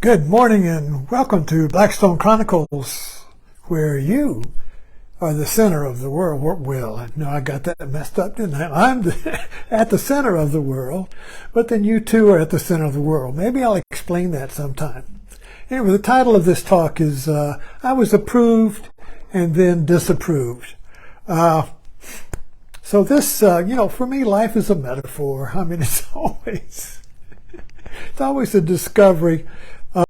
Good morning and welcome to Blackstone Chronicles, where you are the center of the world. Well, no, I got that messed up, didn't I? I'm at the center of the world, but then you too are at the center of the world. Maybe I'll explain that sometime. Anyway, the title of this talk is I was approved and then disapproved. So this, for me, life is a metaphor. I mean, it's always a discovery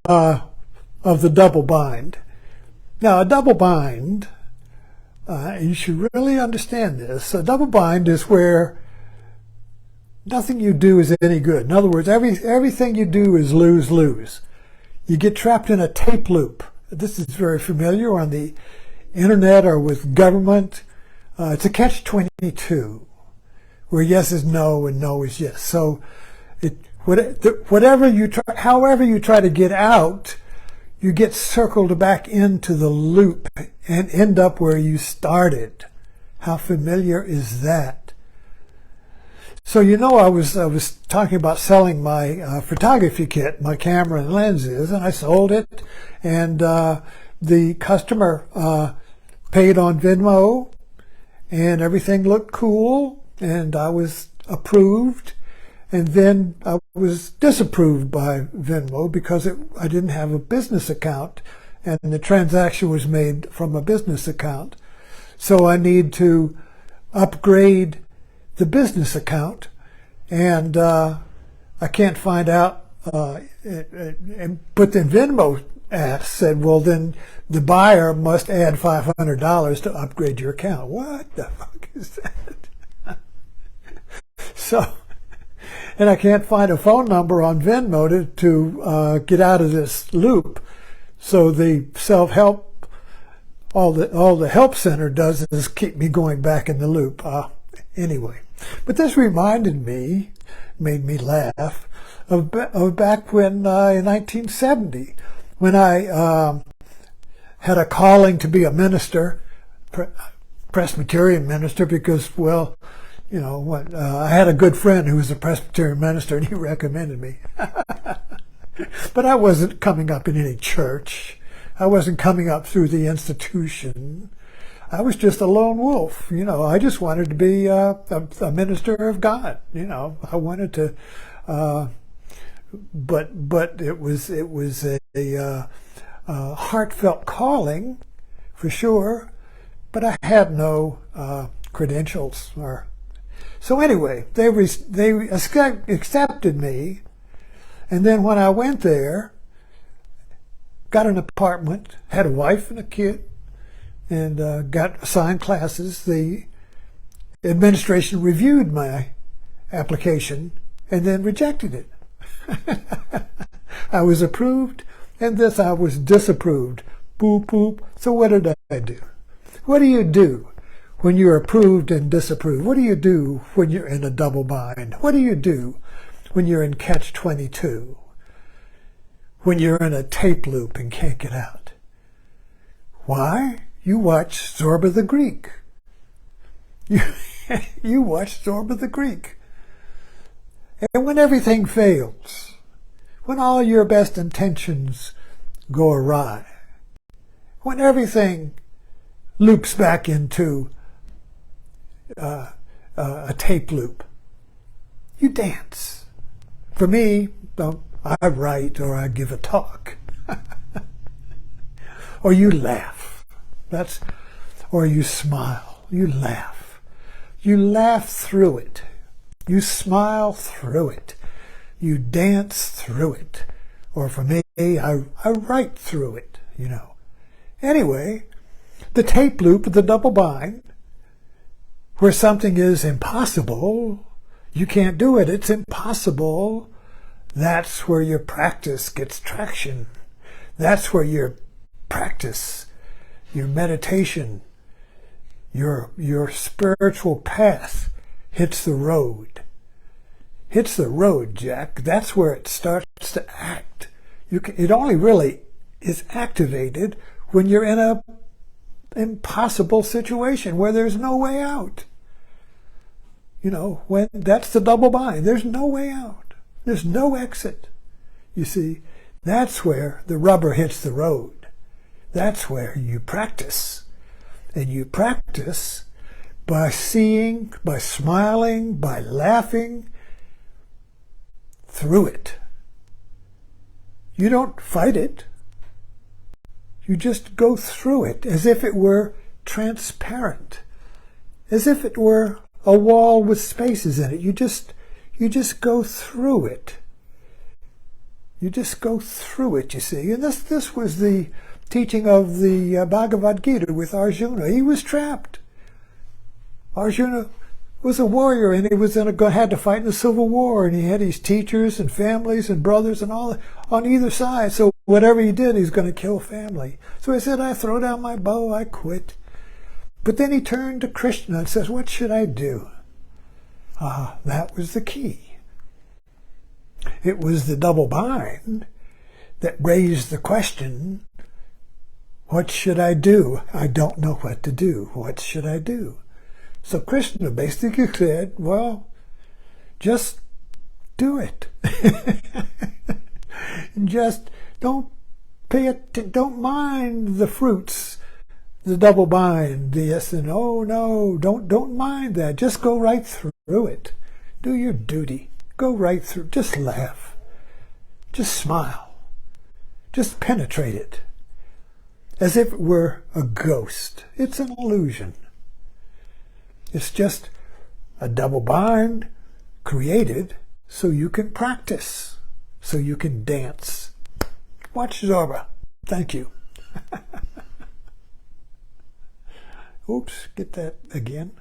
of the double bind. Now, a double bind, you should really understand this. A double bind is where nothing you do is any good. In other words, everything you do is lose-lose. You get trapped in a tape loop. This is very familiar on the internet or with government. It's a catch-22, where yes is no and no is yes. So however you try to get out, you get circled back into the loop and end up where you started. How familiar is that? So I was talking about selling my photography kit, my camera and lenses, and I sold it, and the customer paid on Venmo, and everything looked cool, and I was approved. And then I was disapproved by Venmo because I didn't have a business account, and the transaction was made from a business account. So I need to upgrade the business account, and I can't find out. But then Venmo said, well, then the buyer must add $500 to upgrade your account. What the fuck is that? And I can't find a phone number on Venmo to get out of this loop. So the self-help, all the help center does is keep me going back in the loop. Anyway, but this reminded me, made me laugh, of back when in 1970, when I had a calling to be a minister, Presbyterian minister, because, well, I had a good friend who was a Presbyterian minister, and he recommended me. But I wasn't coming up in any church. I wasn't coming up through the institution. I was just a lone wolf. I just wanted to be a minister of God. I wanted to, but it was a heartfelt calling, for sure. But I had no credentials or. So anyway, they accepted me, and then when I went there, got an apartment, had a wife and a kid, and got assigned classes. The administration reviewed my application and then rejected it. I was approved, and I was disapproved. Boop, boop. So what did I do? What do you do when you're approved and disapproved? What do you do when you're in a double bind? What do you do when you're in catch-22? When you're in a tape loop and can't get out? Why? You watch Zorba the Greek. You watch Zorba the Greek. And when everything fails, when all your best intentions go awry, when everything loops back into a tape loop, you dance. For me, I write or I give a talk. Or you laugh. Or you smile. You laugh. You laugh through it. You smile through it. You dance through it. Or for me, I write through it, Anyway, the tape loop, the double bind, where something is impossible, you can't do it, it's impossible, that's where your practice gets traction. That's where your practice, your meditation, your spiritual path hits the road. Hits the road, Jack. That's where it starts to act. It only really is activated when you're in a impossible situation where there's no way out. When that's the double bind. There's no way out. There's no exit. You see, That's where the rubber hits the road. That's where you practice. And you practice by seeing, by smiling, by laughing through it. You don't fight it. You just go through it as if it were transparent, as if it were a wall with spaces in it. You just go through it. You just go through it, you see. And this was the teaching of the Bhagavad Gita with Arjuna. He was trapped. Arjuna was a warrior, and he was had to fight in the civil war, and he had his teachers and families and brothers and all on either side. So whatever he did, he's going to kill family. So he said, I throw down my bow, I quit. But then he turned to Krishna and says, what should I do? That was the key. It was the double bind that raised the question, what should I do? I don't know what to do. What should I do? So Krishna basically said, well, just do it. Just don't mind the fruits, the double bind, the yes and no, don't mind that. Just go right through it. Do your duty. Go right through. Just laugh. Just smile. Just penetrate it. As if it were a ghost. It's an illusion. It's just a double bind created so you can practice, so you can dance. Watch Zorba. Thank you. Oops, get that again.